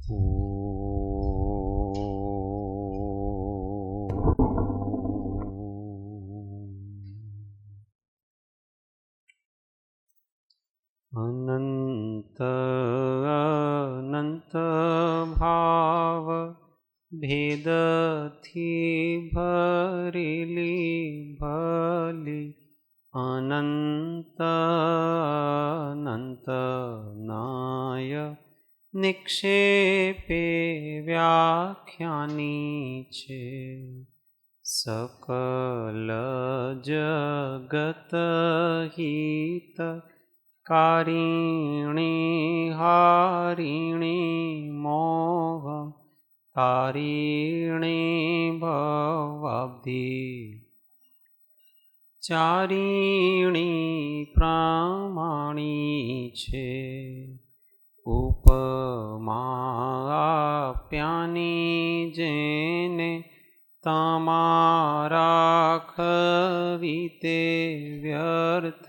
अनंत अनंत भाव भेद थी भरेली भली अनंत अनंत नाय निक्षेपे व्याख्यानी छे सकल जगत हित कारिणी हारिणी मोह तारिणी भवाब्धि चारिणी प्रामाणी छे उपमा आप्यानी जेने तमारा खवीते व्यर्थ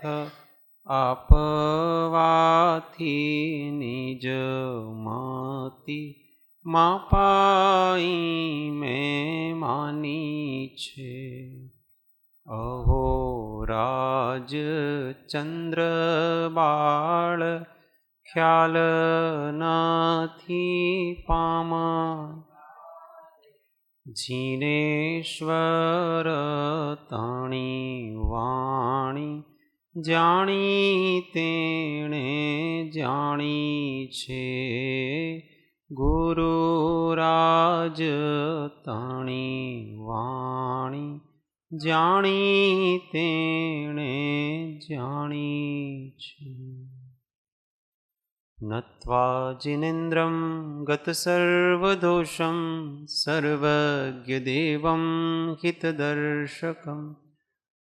आपवाथी निज मति मापाई में मानी छे अहो राज चंद्र बाळ ख्याल नाथी पामा जीनेश्वर ताणी वाणी जाणी तेणे जाणी छे गुरुराज ताणी वाणी जाणी तेणे जाणी छे नत्वा जिनेन्द्रं गतसर्वदोषं सर्वज्ञदेवं हितदर्शकं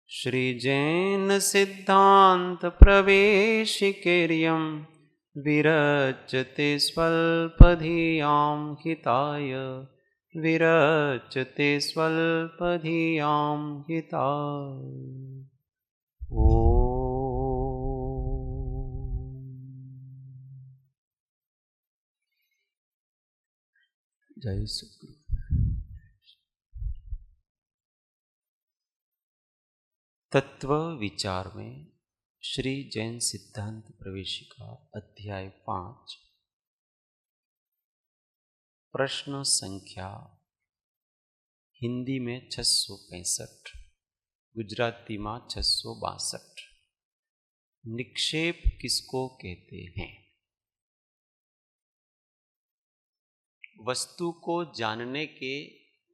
श्रीजैन सिद्धांत प्रवेशिकेर्यं विरचते स्वल्पधियां हिताय विरचते स्वल्पधियां हिताय ओ जय सद्गुरु। तत्व विचार में श्री जैन सिद्धांत प्रवेशिका अध्याय 5 प्रश्न संख्या हिंदी में 665 गुजराती में 662 निक्षेप किसको कहते हैं। वस्तु को जानने के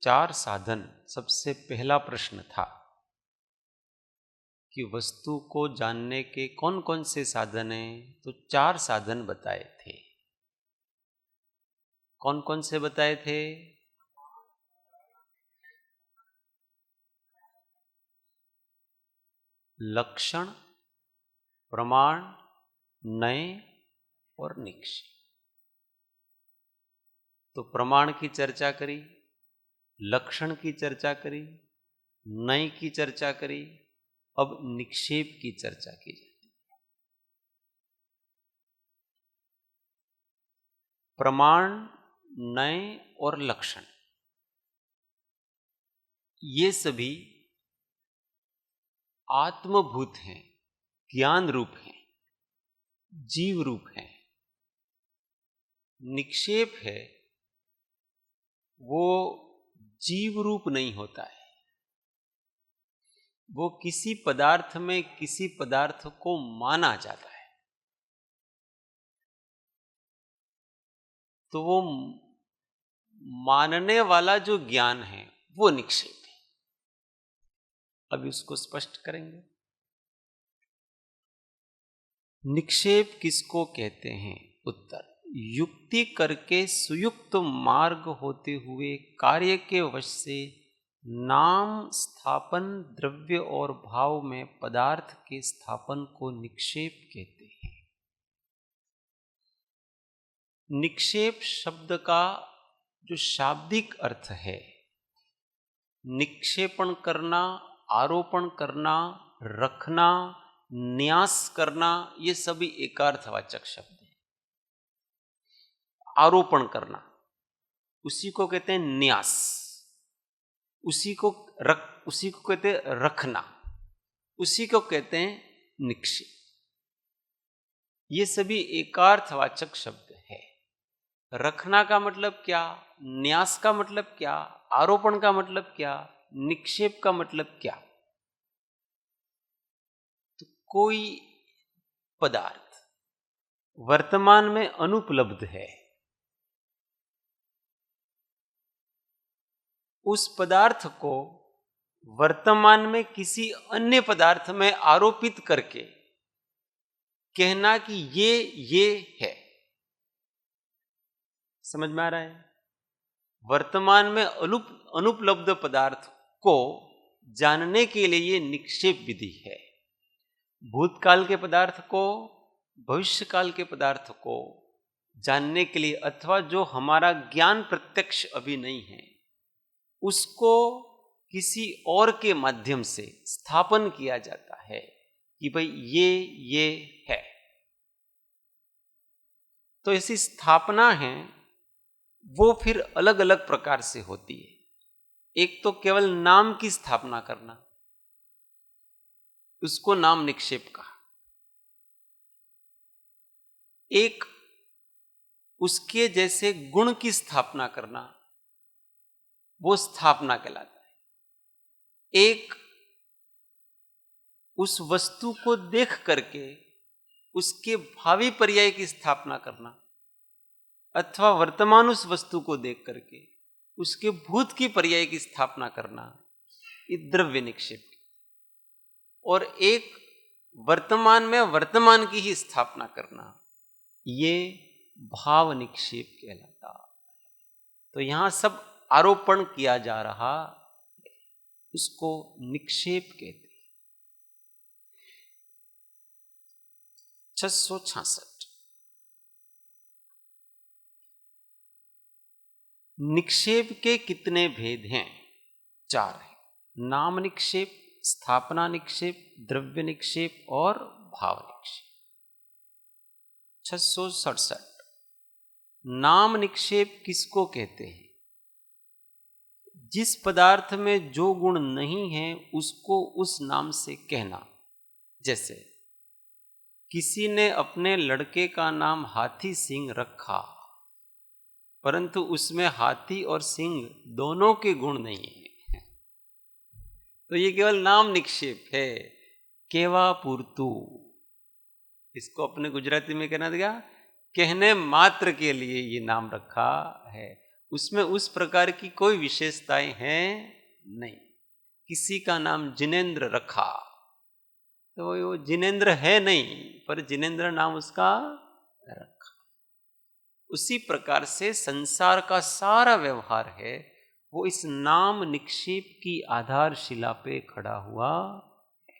4 साधन। सबसे पहला प्रश्न था कि वस्तु को जानने के कौन कौन से साधन हैं, तो 4 साधन बताए थे। कौन कौन से बताए थे? लक्षण, प्रमाण, नय और निक्षेप। तो प्रमाण की चर्चा करी, लक्षण की चर्चा करी, नय की चर्चा करी, अब निक्षेप की चर्चा की जाती है। प्रमाण, नय और लक्षण ये सभी आत्मभूत हैं, ज्ञान रूप हैं, जीव रूप हैं। निक्षेप है वो जीव रूप नहीं होता है, वो किसी पदार्थ में किसी पदार्थ को माना जाता है, तो वो मानने वाला जो ज्ञान है वो निक्षेप है। अब इसको स्पष्ट करेंगे। निक्षेप किसको कहते हैं? उत्तर, युक्ति करके सुयुक्त मार्ग होते हुए कार्य के वश से नाम स्थापन, द्रव्य और भाव में पदार्थ के स्थापन को निक्षेप कहते हैं। निक्षेप शब्द का जो शाब्दिक अर्थ है, निक्षेपण करना, आरोपण करना, रखना, न्यास करना, ये सभी एकार्थवाचक शब्द हैं। आरोपण करना, उसी को कहते हैं न्यास, उसी को कहते हैं रखना, उसी को कहते हैं निक्षेप। ये सभी एकार्थवाचक शब्द है। रखना का मतलब क्या, न्यास का मतलब क्या, आरोपण का मतलब क्या, निक्षेप का मतलब क्या। तो कोई पदार्थ वर्तमान में अनुपलब्ध है, उस पदार्थ को वर्तमान में किसी अन्य पदार्थ में आरोपित करके कहना कि ये है। समझ में आ रहा है? वर्तमान में अनुपलब्ध पदार्थ को जानने के लिए ये निक्षेप विधि है। भूतकाल के पदार्थ को, भविष्यकाल के पदार्थ को जानने के लिए, अथवा जो हमारा ज्ञान प्रत्यक्ष अभी नहीं है, उसको किसी और के माध्यम से स्थापन किया जाता है कि भाई ये है। तो ऐसी स्थापना है वो फिर अलग अलग प्रकार से होती है। एक तो केवल नाम की स्थापना करना, उसको नाम निक्षेप कहा। एक उसके जैसे गुण की स्थापना करना, वो स्थापना कहलाता है। एक उस वस्तु को देख करके उसके भावी पर्याय की स्थापना करना, अथवा वर्तमान उस वस्तु को देख करके उसके भूत की पर्याय की स्थापना करना, ये द्रव्य निक्षेप। और एक वर्तमान में वर्तमान की ही स्थापना करना, ये भाव निक्षेप कहलाता। तो यहां सब आरोपण किया जा रहा, उसको निक्षेप कहते हैं। 666 निक्षेप के कितने भेद हैं? 4 हैं। नाम निक्षेप, स्थापना निक्षेप, द्रव्य निक्षेप और भाव निक्षेप। 667 नाम निक्षेप किसको कहते हैं? जिस पदार्थ में जो गुण नहीं है उसको उस नाम से कहना। जैसे किसी ने अपने लड़के का नाम हाथी सिंह रखा, परंतु उसमें हाथी और सिंह दोनों के गुण नहीं है, तो ये केवल नाम निक्षेप है, केवा पूर्तु। इसको अपने गुजराती में कहना दिया, कहने मात्र के लिए ये नाम रखा है, उसमें उस प्रकार की कोई विशेषताएं हैं नहीं। किसी का नाम जिनेंद्र रखा, तो वो जिनेंद्र है नहीं, पर जिनेंद्र नाम उसका रखा। उसी प्रकार से संसार का सारा व्यवहार है वो इस नाम निक्षेप की आधारशिला पे खड़ा हुआ है।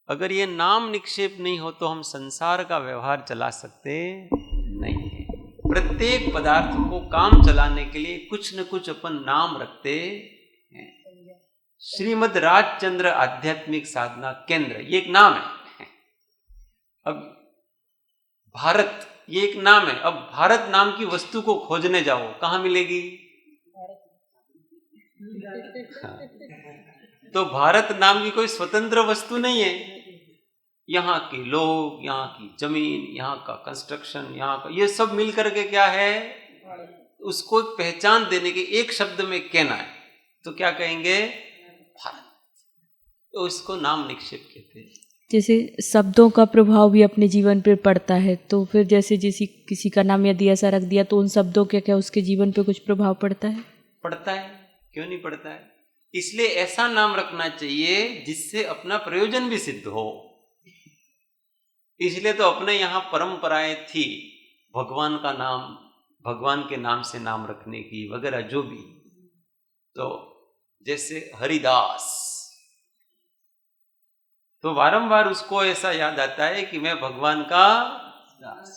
अगर ये नाम निक्षेप नहीं हो तो हम संसार का व्यवहार चला सकते नहीं है। प्रत्येक पदार्थ को काम चलाने के लिए कुछ न कुछ अपन नाम रखते हैं। श्रीमद राजचंद्र आध्यात्मिक साधना केंद्र, ये एक नाम है। अब भारत, ये एक नाम है। अब भारत नाम की वस्तु को खोजने जाओ, कहां मिलेगी? हाँ। तो भारत नाम की कोई स्वतंत्र वस्तु नहीं है। यहाँ के लोग, यहाँ की जमीन, यहाँ का कंस्ट्रक्शन, यहाँ का ये सब मिलकर के क्या है, उसको पहचान देने के एक शब्द में कहना है, तो क्या कहेंगे? भारत। तो इसको नाम निक्षेप कहते हैं। जैसे शब्दों का प्रभाव भी अपने जीवन पर पड़ता है, तो फिर जैसे किसी का नाम यदि ऐसा रख दिया तो उन शब्दों के क्या उसके जीवन पे कुछ प्रभाव पड़ता है? पड़ता है, क्यों नहीं पड़ता है। इसलिए ऐसा नाम रखना चाहिए जिससे अपना प्रयोजन भी सिद्ध हो। इसलिए तो अपने यहाँ परंपराएं थी भगवान का नाम, भगवान के नाम से नाम रखने की वगैरह जो भी। तो जैसे हरिदास, तो बारंबार उसको ऐसा याद आता है कि मैं भगवान का दास।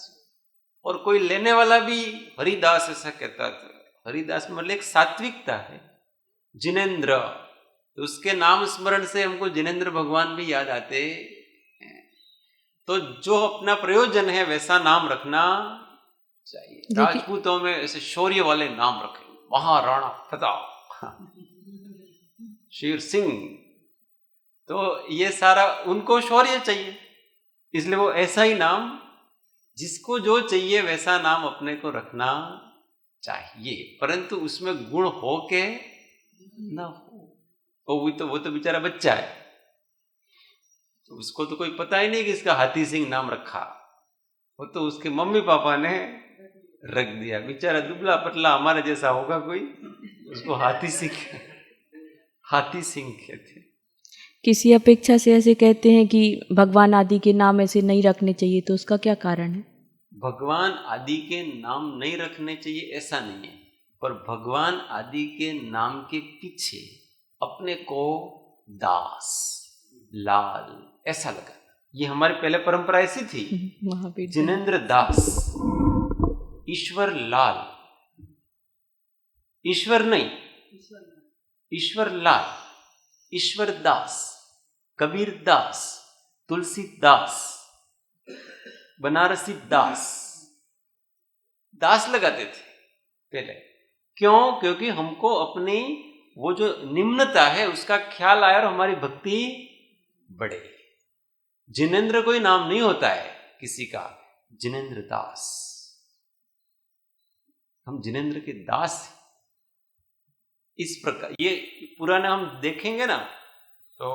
और कोई लेने वाला भी हरिदास ऐसा कहता था। हरिदास मतलब एक सात्विकता है। जिनेंद्र, तो उसके नाम स्मरण से हमको जिनेंद्र भगवान भी याद आते हैं। तो जो अपना प्रयोजन है वैसा नाम रखना चाहिए। राजपूतों में ऐसे शौर्य वाले नाम रखे, महाराणा प्रताप, शेर सिंह, तो ये सारा उनको शौर्य चाहिए, इसलिए वो ऐसा ही नाम, जिसको जो चाहिए वैसा नाम अपने को रखना चाहिए, परंतु उसमें गुण हो के ना हो। वो तो बेचारा बच्चा है, तो उसको तो कोई पता ही नहीं कि इसका हाथी सिंह नाम रखा, वो तो उसके मम्मी पापा ने रख दिया। बेचारा दुबला पतला हमारे जैसा होगा कोई, उसको हाथी सिंह कहते। किसी अपेक्षा से ऐसे कहते हैं कि भगवान आदि के नाम ऐसे नहीं रखने चाहिए, तो उसका क्या कारण है? भगवान आदि के नाम नहीं रखने चाहिए ऐसा नहीं है, पर भगवान आदि के नाम के पीछे अपने को दास, लाल ऐसा लगा। ये हमारी पहले परंपरा ऐसी थी, जिनेंद्र दास, ईश्वर लाल, ईश्वर नहीं, ईश्वर लाल, ईश्वर दास, कबीर दास, तुलसी दास, बनारसी दास, दास लगाते थे पहले। क्यों? क्योंकि हमको अपनी वो जो निम्नता है उसका ख्याल आया और हमारी भक्ति बढ़े। जिनेंद्र कोई नाम नहीं होता है किसी का, जिनेंद्र दास, हम जिनेंद्र के दास। इस प्रकार ये पुराने हम देखेंगे ना, तो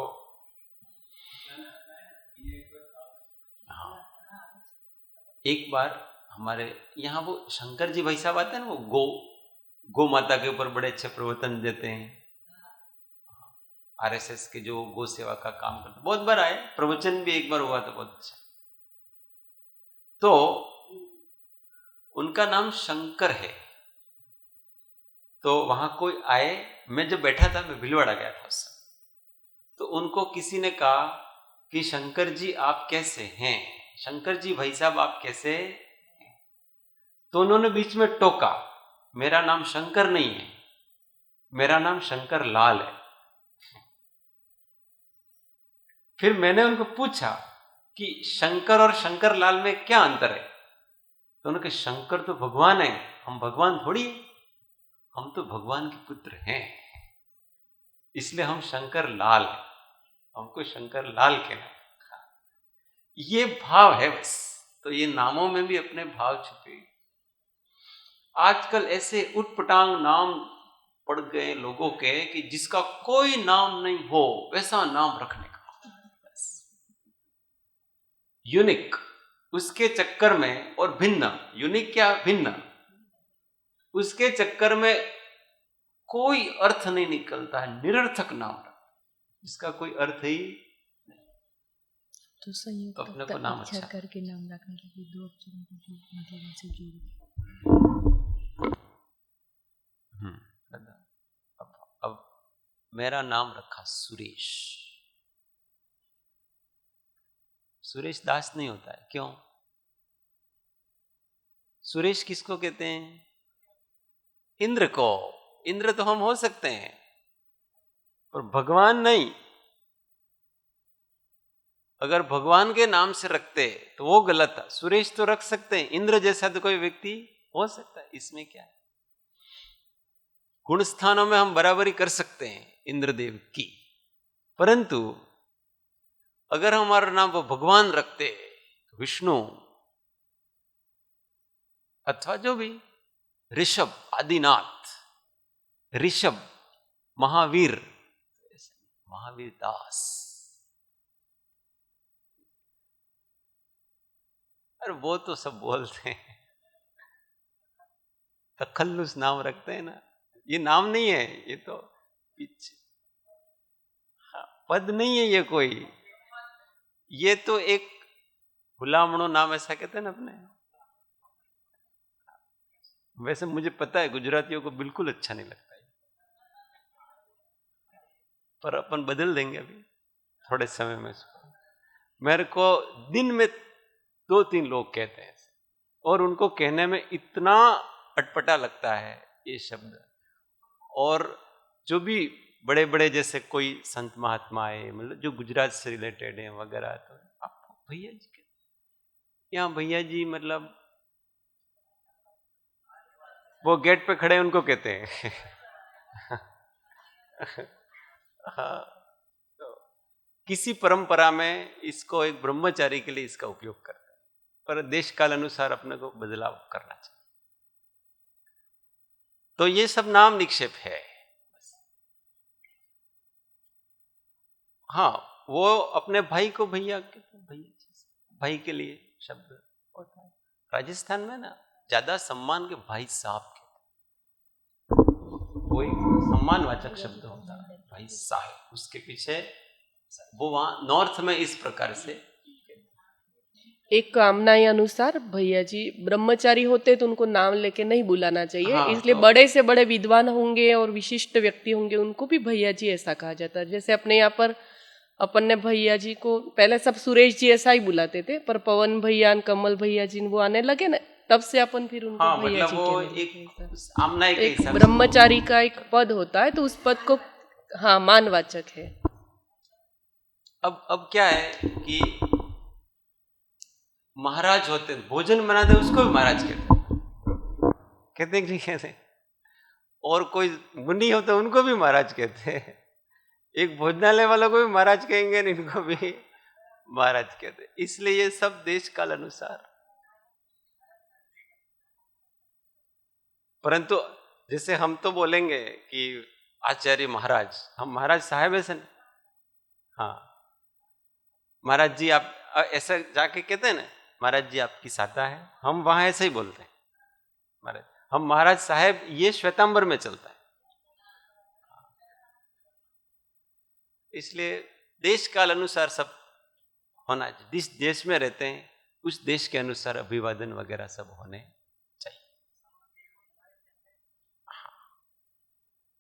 हाँ, एक बार हमारे यहाँ वो शंकर जी भाई साहब आते हैं ना, वो गौ माता के ऊपर बड़े अच्छे प्रवचन देते हैं, आरएसएस के जो गौ सेवा का काम करते, बहुत बार आए, प्रवचन भी एक बार हुआ था बहुत अच्छा। तो उनका नाम शंकर है, तो वहां कोई आए, मैं जब बैठा था, मैं भीलवाड़ा गया था उस समय, तो उनको किसी ने कहा कि शंकर जी आप कैसे हैं, शंकर जी भाई साहब आप कैसे हैं? तो उन्होंने बीच में टोका, मेरा नाम शंकर नहीं है, मेरा नाम शंकर लाल है। फिर मैंने उनको पूछा कि शंकर और शंकर लाल में क्या अंतर है, तो उन्होंने कहा शंकर तो भगवान है, हम भगवान थोड़ी है, हम तो भगवान के पुत्र हैं, इसलिए हम शंकर लाल हैं, हमको शंकर लाल कहना। ये भाव है बस, तो ये नामों में भी अपने भाव छुपे। आजकल ऐसे उटपटांग नाम पड़ गए लोगों के कि जिसका कोई नाम नहीं हो वैसा नाम रखने का, बस यूनिक, उसके चक्कर में, और भिन्न, यूनिक क्या भिन्न, उसके चक्कर में कोई अर्थ नहीं निकलता है, निरर्थक नाम इसका कोई अर्थ ही तो संयुक्त तो अपने को नाम अच्छा करके नाम रखने के लिए दो अक्षरों को मतलब ऐसे जोड़। अब मेरा नाम रखा सुरेश, सुरेश दास नहीं होता है। क्यों? सुरेश किसको कहते हैं? इंद्र को। इंद्र तो हम हो सकते हैं, पर भगवान नहीं। अगर भगवान के नाम से रखते तो वो गलत था। सुरेश तो रख सकते हैं, इंद्र जैसा तो कोई व्यक्ति हो सकता है, इसमें क्या है? गुण स्थानों में हम बराबरी कर सकते हैं इंद्रदेव की, परंतु अगर हमारा नाम वो भगवान रखते, विष्णु अथवा जो भी, ऋषभ, आदिनाथ, ऋषभ, महावीर, महावीर दास, अरे वो तो सब बोलते हैं, तखल्लुस नाम रखते हैं ना, ये नाम नहीं है, ये तो पीछे पद नहीं है, ये कोई, ये तो एक हुलामणो नाम ऐसा कहते हैं ना अपने। वैसे मुझे पता है गुजरातियों को बिल्कुल अच्छा नहीं लगता है, पर अपन बदल देंगे अभी थोड़े समय में इसको। मेरे को दिन में 2-3 लोग कहते हैं और उनको कहने में इतना अटपटा लगता है ये शब्द, और जो भी बड़े बड़े जैसे कोई संत महात्मा है, मतलब जो गुजरात से रिलेटेड है वगैरह, तो आप भैया जी कहते, यहाँ भैया जी मतलब वो गेट पे खड़े उनको कहते हैं। हाँ, तो किसी परंपरा में इसको एक ब्रह्मचारी के लिए इसका उपयोग करते हैं, पर देश काल अनुसार अपने को बदलाव करना चाहिए। तो ये सब नाम निक्षेप है। हाँ, वो अपने भाई को भैया कहते हैं, भैया भाई के लिए शब्द होता है। राजस्थान में ना ज्यादा सम्मान के भाई साहब के, वो एक सम्मानवाचक शब्द होता है भाई साहब, उसके पीछे वो वहां नॉर्थ में इस प्रकार से। एक कामनाएं अनुसार भैया जी ब्रह्मचारी होते तो उनको नाम लेके नहीं बुलाना चाहिए, हाँ, इसलिए तो बड़े से बड़े विद्वान होंगे और विशिष्ट व्यक्ति होंगे उनको भी भैया जी ऐसा कहा जाता है। जैसे अपने यहाँ पर अपन ने भैया जी को पहले सब सुरेश जी ऐसा ही बुलाते थे, पर पवन भैया कमल भैया जी वो आने लगे ना, तब से अपन फिर उनको हाँ, भैया मतलब जी वो कहने एक लगे। आमनाई के एक हिसाब से। ब्रह्मचारी का एक पद होता है तो उस पद को हाँ मानवाचक है। अब क्या है कि महाराज होते, भोजन बनाते उसको भी महाराज कहते कि नहीं कहते, और कोई मुनि होते उनको भी महाराज कहते हैं, एक भोजनालय वालों को भी महाराज कहेंगे, इनको भी महाराज कहते। इसलिए ये सब देश काल अनुसार। परंतु जैसे हम तो बोलेंगे कि आचार्य महाराज, हम महाराज साहब ऐसे नहीं। हाँ, महाराज जी आप ऐसा जाके कहते हैं ना, महाराज जी आपकी साता है, हम वहां ऐसे ही बोलते हैं महाराज। हम महाराज साहब ये श्वेतांबर में चलता है। इसलिए देश काल अनुसार सब होना चाहिए। जिस देश में रहते हैं उस देश के अनुसार अभिवादन वगैरह सब होने चाहिए।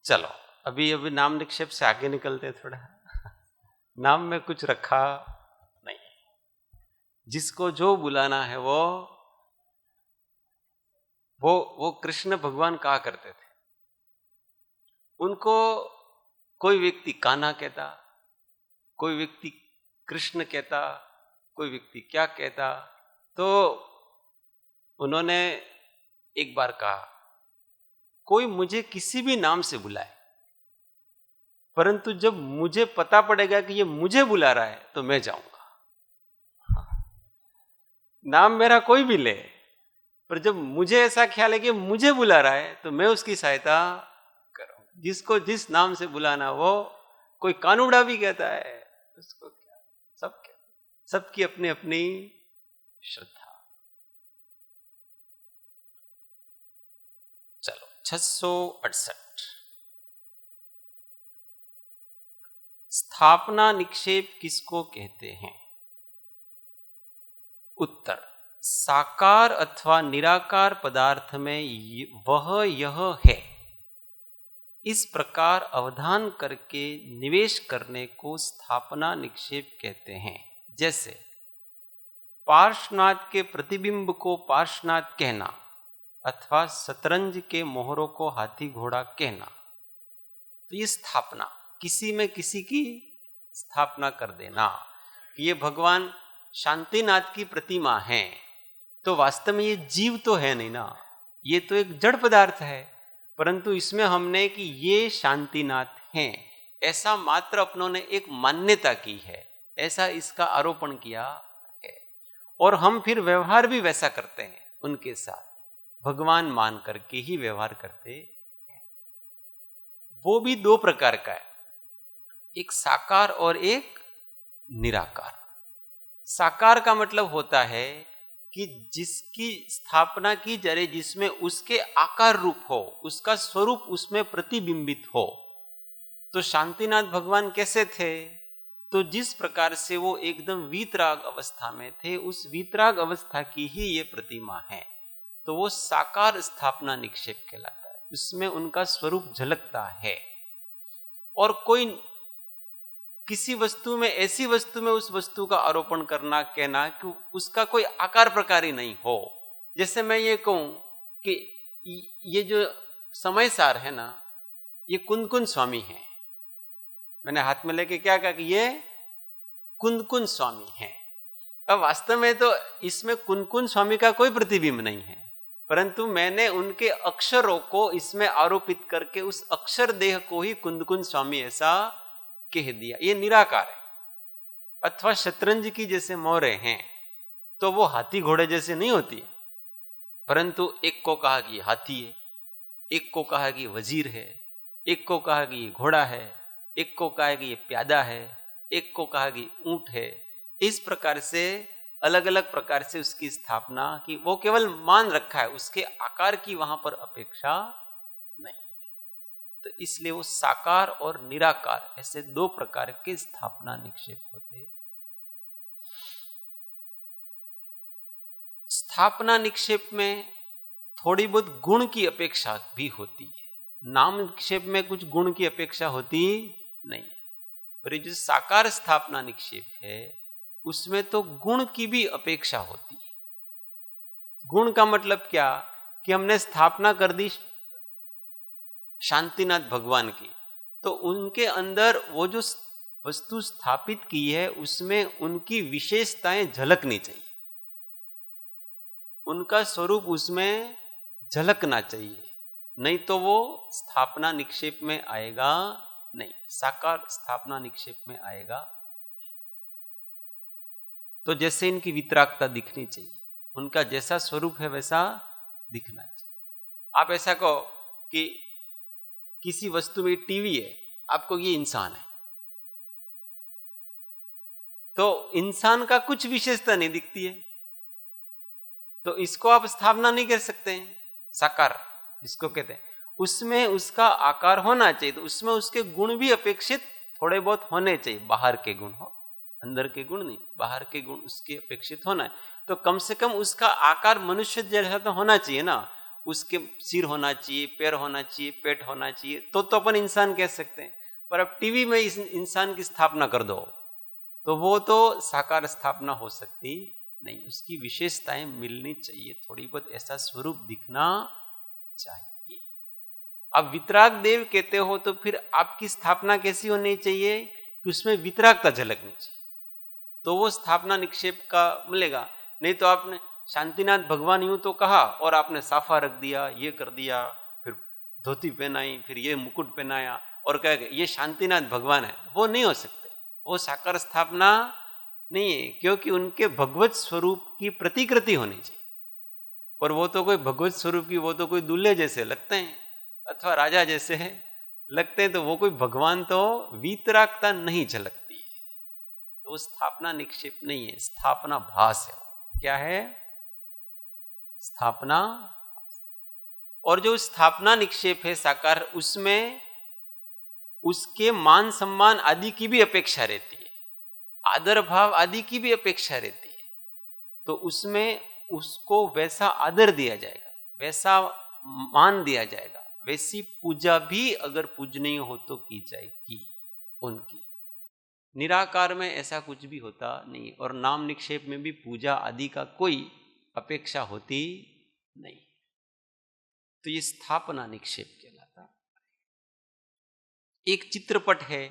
चलो अभी नाम निक्षेप से आगे निकलते थोड़ा। नाम में कुछ रखा नहीं, जिसको जो बुलाना है वो कृष्ण भगवान कहा करते थे। उनको कोई व्यक्ति कान्हा कहता, कोई व्यक्ति कृष्ण कहता, कोई व्यक्ति क्या कहता। तो उन्होंने एक बार कहा, कोई मुझे किसी भी नाम से बुलाए, परंतु जब मुझे पता पड़ेगा कि ये मुझे बुला रहा है तो मैं जाऊंगा। नाम मेरा कोई भी ले, पर जब मुझे ऐसा ख्याल है कि मुझे बुला रहा है तो मैं उसकी सहायता करूं। जिसको जिस नाम से बुलाना, वो कोई कानूड़ा भी कहता है, उसको क्या, सब क्या, सबकी अपनी अपनी श्रद्धा। चलो 668 स्थापना निक्षेप किसको कहते हैं? उत्तर, साकार अथवा निराकार पदार्थ में वह यह है, इस प्रकार अवधान करके निवेश करने को स्थापना निक्षेप कहते हैं। जैसे पार्श्वनाथ के प्रतिबिंब को पार्श्वनाथ कहना अथवा शतरंज के मोहरों को हाथी घोड़ा कहना, तो ये स्थापना, किसी में किसी की स्थापना कर देना। ये भगवान शांतिनाथ की प्रतिमा है, तो वास्तव में ये जीव तो है नहीं ना, ये तो एक जड़ पदार्थ है, परंतु इसमें हमने कि ये शांतिनाथ हैं ऐसा मात्र अपनों ने एक मान्यता की है, ऐसा इसका आरोपण किया है, और हम फिर व्यवहार भी वैसा करते हैं उनके साथ, भगवान मान करके ही व्यवहार करते हैं। वो भी दो प्रकार का है, एक साकार और एक निराकार। साकार का मतलब होता है कि जिसकी स्थापना की जा रही, जिसमें उसके आकार रूप हो, उसका स्वरूप उसमें प्रतिबिंबित हो। तो शांतिनाथ भगवान कैसे थे? तो जिस प्रकार से वो एकदम वीतराग अवस्था में थे, उस वीतराग अवस्था की ही ये प्रतिमा है, तो वो साकार स्थापना निक्षेप कहलाता है, उसमें उनका स्वरूप झलकता है। और कोई किसी वस्तु में, ऐसी वस्तु में उस वस्तु का आरोपण करना, कहना कि उसका कोई आकार प्रकार ही नहीं हो। जैसे मैं ये कहूं कि ये जो समय सार है ना, ये कुंद कुंद स्वामी है, मैंने हाथ में लेके क्या कहा कि ये कुंद कुंद स्वामी है। अब वास्तव में तो इसमें कुंद कुंद स्वामी का कोई प्रतिबिंब नहीं है, परंतु मैंने उनके अक्षरों को इसमें आरोपित करके उस अक्षर देह को ही कुंदकुंद स्वामी ऐसा कह दिया। ये निराकार है। अथवा शतरंज की जैसे मोहरे हैं तो वो हाथी घोड़े जैसे नहीं होती है, परंतु एक को कहा कि हाथी है, एक को कहा कि वजीर है, एक को कहा कि ये घोड़ा है, एक को कहा कि ये प्यादा है, एक को कहा कि ऊंट है। इस प्रकार से अलग अलग प्रकार से उसकी स्थापना की। वो केवल मान रखा है, उसके आकार की वहां पर अपेक्षा नहीं। तो इसलिए वो साकार और निराकार ऐसे दो प्रकार के स्थापना निक्षेप होते हैं। स्थापना निक्षेप में थोड़ी बहुत गुण की अपेक्षा भी होती है। नाम निक्षेप में कुछ गुण की अपेक्षा होती नहीं है, पर ये जो साकार स्थापना निक्षेप है उसमें तो गुण की भी अपेक्षा होती है। गुण का मतलब क्या कि हमने स्थापना कर दी शांतिनाथ भगवान की, तो उनके अंदर वो जो वस्तु स्थापित की है उसमें उनकी विशेषताएं झलकनी चाहिए, उनका स्वरूप उसमें झलकना चाहिए, नहीं तो वो स्थापना निक्षेप में आएगा नहीं, साकार स्थापना निक्षेप में आएगा नहीं। तो जैसे इनकी वितरागता दिखनी चाहिए, उनका जैसा स्वरूप है वैसा दिखना चाहिए। आप ऐसा कहो कि किसी वस्तु में टीवी है, आपको ये इंसान है, तो इंसान का कुछ विशेषता नहीं दिखती है, तो इसको आप स्थापना नहीं कर सकते हैं। साकार इसको कहते हैं। उसमें उसका आकार होना चाहिए, तो उसमें उसके गुण भी अपेक्षित थोड़े बहुत होने चाहिए। बाहर के गुण हो, अंदर के गुण नहीं, बाहर के गुण उसके अपेक्षित होना है। तो कम से कम उसका आकार मनुष्य जैसा तो होना चाहिए ना, उसके सिर होना चाहिए, पैर होना चाहिए, पेट होना चाहिए, तो अपन इंसान कह सकते हैं। पर अब टीवी में इस इंसान की स्थापना कर दो तो वो तो साकार स्थापना हो सकती नहीं, उसकी विशेषताएं मिलनी चाहिए, थोड़ी बहुत ऐसा स्वरूप दिखना चाहिए। अब वितराग देव कहते हो तो फिर आपकी स्थापना कैसी होनी चाहिए कि उसमें वितरागता झलकनी चाहिए, तो वो स्थापना निक्षेप का मिलेगा। नहीं तो आपने शांतिनाथ भगवान यूं तो कहा और आपने साफा रख दिया, ये कर दिया, फिर धोती पहनाई, फिर ये मुकुट पहनाया और कह गए ये शांतिनाथ भगवान है, वो नहीं हो सकते, वो साकार स्थापना नहीं है, क्योंकि उनके भगवत स्वरूप की प्रतिकृति होनी चाहिए। और वो तो कोई भगवत स्वरूप की, वो तो कोई दूल्हे जैसे लगते हैं अथवा राजा जैसे लगते हैं, तो वो कोई भगवान तो वीतरागता नहीं झलकती है, तो वो स्थापना निक्षेप नहीं है, स्थापना भास है। क्या है? स्थापना। और जो स्थापना निक्षेप है साकार, उसमें उसके मान सम्मान आदि की भी अपेक्षा रहती है, आदर भाव आदि की भी अपेक्षा रहती है, तो उसमें उसको वैसा आदर दिया जाएगा, वैसा मान दिया जाएगा, वैसी पूजा भी अगर पूजनीय हो तो की जाएगी उनकी। निराकार में ऐसा कुछ भी होता नहीं, और नाम निक्षेप में भी पूजा आदि का कोई अपेक्षा होती नहीं। तो ये स्थापना निक्षेप कहलाता। एक चित्रपट है,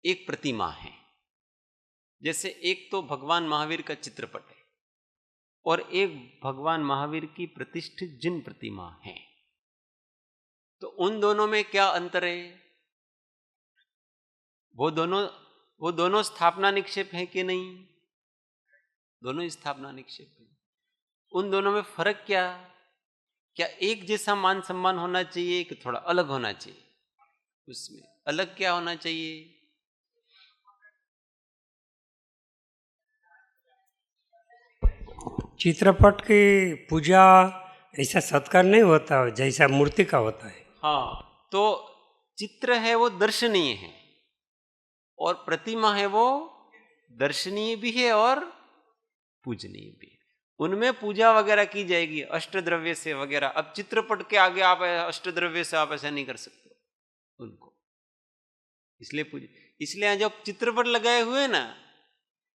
एक प्रतिमा है। जैसे एक तो भगवान महावीर का चित्रपट है और एक भगवान महावीर की प्रतिष्ठित जिन प्रतिमा है, तो उन दोनों में क्या अंतर है? वो दोनों स्थापना निक्षेप है कि नहीं? दोनों ही स्थापना निक्षेप है। उन दोनों में फर्क क्या एक जैसा मान सम्मान होना चाहिए कि थोड़ा अलग होना चाहिए? उसमें अलग क्या होना चाहिए? चित्रपट की पूजा ऐसा सत्कार नहीं होता जैसा मूर्ति का होता है। हाँ, तो चित्र है वो दर्शनीय है और प्रतिमा है वो दर्शनीय भी है और पूजनीय भी है। उनमें पूजा वगैरह की जाएगी अष्टद्रव्य से वगैरह। अब चित्रपट के आगे आप अष्टद्रव्य से आप ऐसा नहीं कर सकते उनको, इसलिए जब चित्रपट लगाए हुए हैं ना,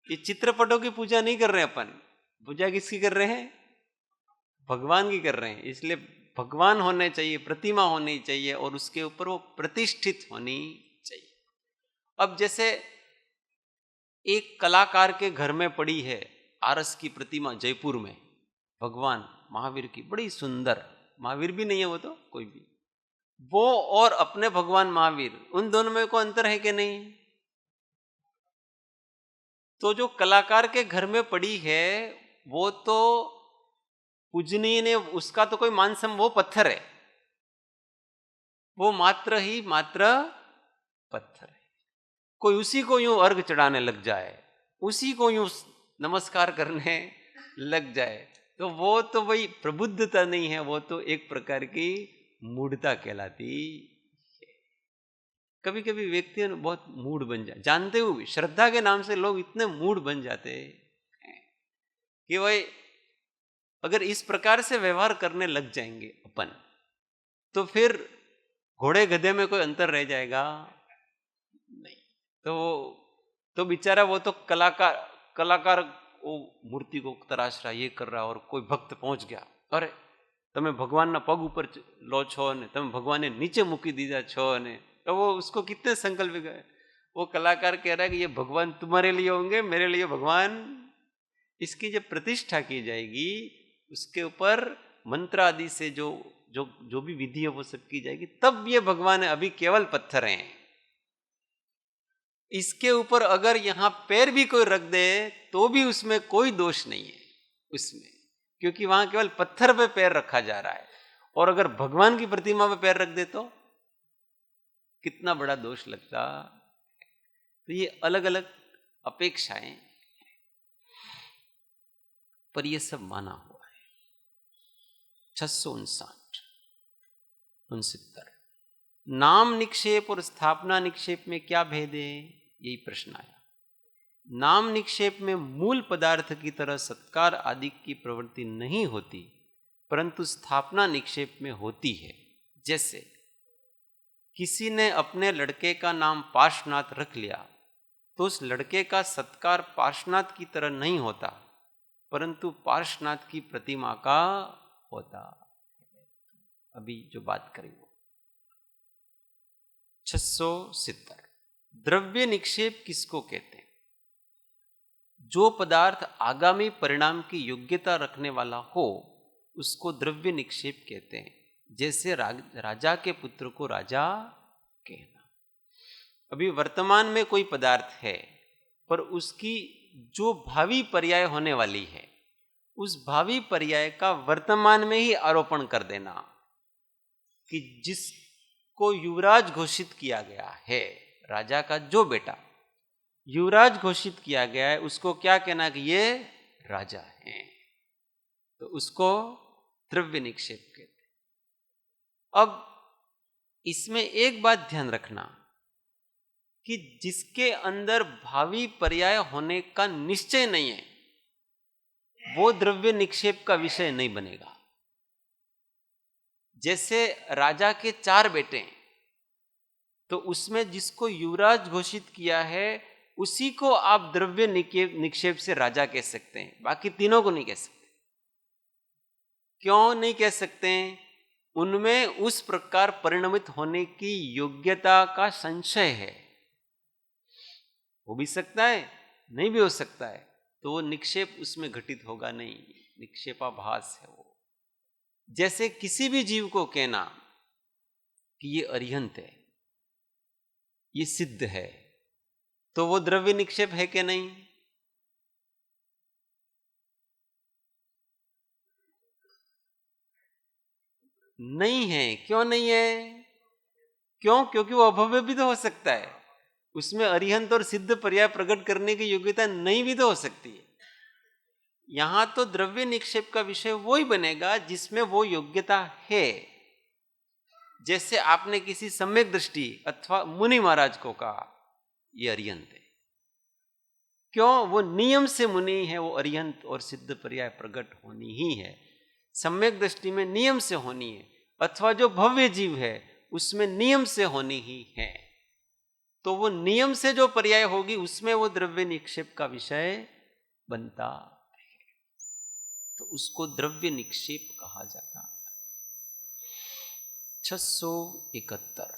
ये चित्रपटों की पूजा नहीं कर रहे हैं अपन, पूजा किसकी कर रहे हैं? भगवान की कर रहे हैं। इसलिए भगवान होने चाहिए, प्रतिमा होनी चाहिए और उसके ऊपर वो प्रतिष्ठित होनी चाहिए। अब जैसे एक कलाकार के घर में पड़ी है आरस की प्रतिमा जयपुर में, भगवान महावीर की बड़ी सुंदर, महावीर भी नहीं है वो तो, कोई भी, वो और अपने भगवान महावीर, उन दोनों में कोई अंतर है कि नहीं? तो जो कलाकार के घर में पड़ी है वो तो पूजनीय ने, उसका तो कोई मान सम, वो पत्थर है, वो मात्र ही मात्र पत्थर है। कोई उसी को यूं अर्घ चढ़ाने लग जाए, उसी को यूं नमस्कार करने लग जाए, तो वो तो वही प्रबुद्धता नहीं है, वो तो एक प्रकार की मूढ़ता कहलाती है। कभी कभी व्यक्ति बहुत मूढ़ बन जाए, जानते हुए श्रद्धा के नाम से लोग इतने मूढ़ बन जाते हैं कि भाई अगर इस प्रकार से व्यवहार करने लग जाएंगे अपन, तो फिर घोड़े गधे में कोई अंतर रह जाएगा नहीं। तो बेचारा वो तो कलाकार वो मूर्ति को तराश रहा, ये कर रहा, और कोई भक्त पहुंच गया, अरे તમે ભગવાનના પગ ઉપર લો છો ને તમે ભગવાનને નીચે મૂકી દીધા છો ને, तो वो उसको कितने संकल्प गए। वो कलाकार कह रहा है कि ये भगवान तुम्हारे लिए होंगे, मेरे लिए भगवान। इसकी जब प्रतिष्ठा की जाएगी, उसके ऊपर मंत्र आदि से जो जो जो भी विधि है वो सब की जाएगी, तब ये भगवान है। अभी केवल पत्थर हैं। इसके ऊपर अगर यहां पैर भी कोई रख दे तो भी उसमें कोई दोष नहीं है उसमें, क्योंकि वहां केवल पत्थर पे पैर रखा जा रहा है। और अगर भगवान की प्रतिमा पे पैर रख दे तो कितना बड़ा दोष लगता। तो ये अलग अलग अपेक्षाएं, पर ये सब माना हुआ है। 669 नाम निक्षेप और स्थापना निक्षेप में क्या भेद है, यही प्रश्न आया। नाम निक्षेप में मूल पदार्थ की तरह सत्कार आदि की प्रवृत्ति नहीं होती, परंतु स्थापना निक्षेप में होती है। जैसे किसी ने अपने लड़के का नाम पार्श्वनाथ रख लिया, तो उस लड़के का सत्कार पार्श्वनाथ की तरह नहीं होता, परंतु पार्श्वनाथ की प्रतिमा का होता। अभी जो बात करी वो 670 द्रव्य निक्षेप किसको कहते हैं? जो पदार्थ आगामी परिणाम की योग्यता रखने वाला हो उसको द्रव्य निक्षेप कहते हैं। जैसे राजा के पुत्र को राजा कहना। अभी वर्तमान में कोई पदार्थ है, पर उसकी जो भावी पर्याय होने वाली है, उस भावी पर्याय का वर्तमान में ही आरोपण कर देना कि जिसको युवराज घोषित किया गया है, राजा का जो बेटा युवराज घोषित किया गया है, उसको क्या कहना कि ये राजा है, तो उसको द्रव्य निक्षेप कहते हैं। अब इसमें एक बात ध्यान रखना कि जिसके अंदर भावी पर्याय होने का निश्चय नहीं है, वो द्रव्य निक्षेप का विषय नहीं बनेगा। जैसे राजा के 4 बेटे हैं, तो उसमें जिसको युवराज घोषित किया है उसी को आप द्रव्य निक्षेप से राजा कह सकते हैं, बाकी तीनों को नहीं कह सकते। क्यों नहीं कह सकते हैं? उनमें उस प्रकार परिणमित होने की योग्यता का संशय है। हो भी सकता है, नहीं भी हो सकता है, तो वो निक्षेप उसमें घटित होगा नहीं, निक्षेपाभास है वो। जैसे किसी भी जीव को कहना कि ये अरिहंत है, ये सिद्ध है, तो वो द्रव्य निक्षेप है कि नहीं? नहीं है। क्यों नहीं है? क्यों? क्योंकि वो अभव्य भी तो हो सकता है, उसमें अरिहंत और सिद्ध पर्याय प्रकट करने की योग्यता नहीं भी तो हो सकती है। यहां तो द्रव्य निक्षेप का विषय वो ही बनेगा जिसमें वो योग्यता है। जैसे आपने किसी सम्यक दृष्टि अथवा मुनि महाराज को कहा ये अरिहंत है, क्यों? वो नियम से मुनि है, वो अरिहंत और सिद्ध पर्याय प्रकट होनी ही है, सम्यक दृष्टि में नियम से होनी है। अथवा जो भव्य जीव है उसमें नियम से होनी ही है, तो वो नियम से जो पर्याय होगी उसमें वो द्रव्य निक्षेप का विषय बनता है, तो उसको द्रव्य निक्षेप कहा जाता है। 671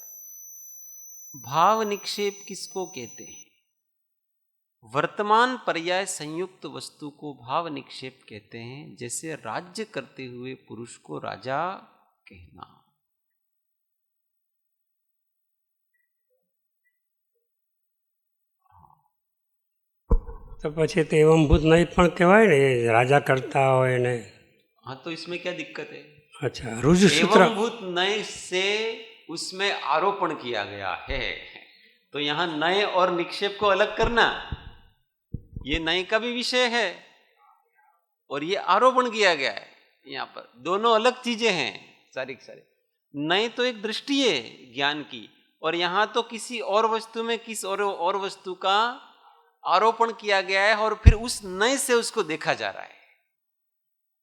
भाव निक्षेप किसको कहते हैं? वर्तमान पर्याय संयुक्त वस्तु को भाव निक्षेप कहते हैं, जैसे राज्य करते हुए पुरुष को राजा कहना। તો પછી તો એવમભૂત નહીં પણ કહેવાય ને, એ રાજા કરતા હોય ને. हाँ, तो इसमें क्या दिक्कत है? અચ્છા, રુજુસૂત્ર एवंभूत नय से उसमें आरोपण किया गया है, तो यहाँ नय और निक्षेप को अलग करना, ये नय का भी विषय है और ये आरोपण किया गया है। यहाँ पर दोनों अलग चीजें हैं सारी की सारी। नय तो एक दृष्टि है ज्ञान की, और यहाँ तो किसी और वस्तु में किस और वस्तु का आरोपण किया गया है और फिर उस नय से उसको देखा जा रहा है।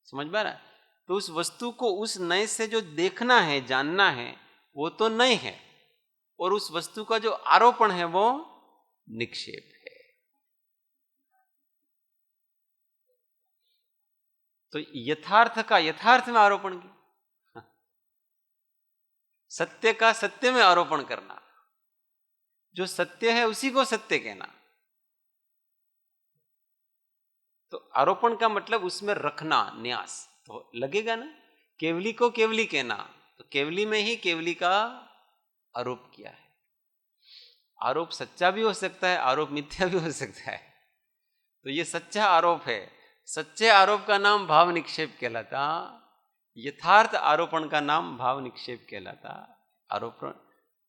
समझ में आ रहा है? तो उस वस्तु को उस नय से जो देखना है, जानना है, वो तो नय है, और उस वस्तु का जो आरोपण है वो निक्षेप है। तो यथार्थ का यथार्थ में आरोपण किया, सत्य का सत्य में आरोपण करना, जो सत्य है उसी को सत्य कहना। तो आरोपण का मतलब उसमें रखना, न्यास तो लगेगा ना। केवली को केवली कहना, तो केवली में ही केवली का आरोप किया है। आरोप सच्चा भी हो सकता है, आरोप मिथ्या भी हो सकता है। तो ये सच्चा आरोप है। सच्चे आरोप का नाम भाव निक्षेप कहलाता, यथार्थ आरोपण का नाम भाव निक्षेप कहलाता। आरोपण,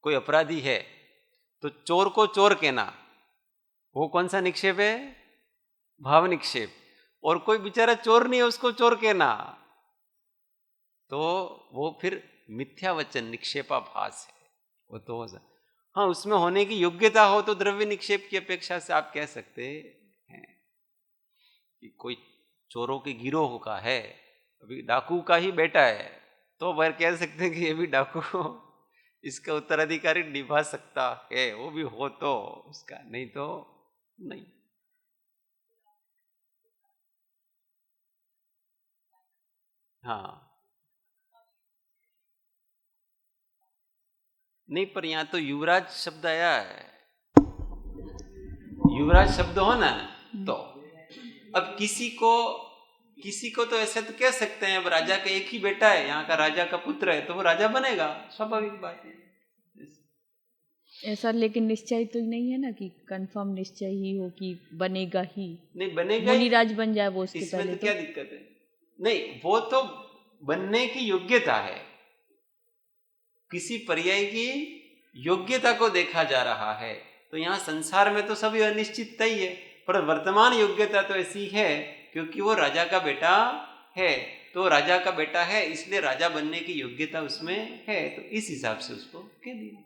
कोई अपराधी है तो चोर को चोर कहना, वो कौन सा निक्षेप है? भाव निक्षेप। और कोई बेचारा चोर नहीं है, उसको चोर कहना, तो वो फिर मिथ्या वचन, निक्षेपाभास है। वो तो हाँ, उसमें होने की योग्यता हो तो द्रव्य निक्षेप की अपेक्षा से आप कह सकते हैं कि कोई चोरों के गिरोह का है, अभी डाकू का ही बेटा है, तो वह कह सकते हैं कि ये भी डाकू इसका उत्तराधिकारी निभा सकता है, वो भी हो तो उसका, नहीं तो नहीं। हाँ, नहीं, पर यहां तो युवराज शब्द आया है। युवराज शब्द हो ना, तो अब किसी को तो ऐसे तो कह सकते हैं, अब राजा का एक ही बेटा है, यहाँ का राजा का पुत्र है, तो वो राजा बनेगा, स्वाभाविक बात है। ऐसा लेकिन निश्चय तो नहीं है ना कि कंफर्म निश्चय ही हो कि बनेगा ही। नहीं बनेगा, मुनिराज बन जाए वो उसके इसमें पहले तो क्या दिक्कत है? नहीं, वो तो बनने की योग्यता है, किसी पर्याय की योग्यता को देखा जा रहा है। तो यहाँ संसार में तो सभी अनिश्चितता ही है, पर वर्तमान योग्यता तो ऐसी है क्योंकि वो राजा का बेटा है, तो राजा का बेटा है इसलिए राजा बनने की योग्यता उसमें है, तो इस हिसाब से उसको कह दिया।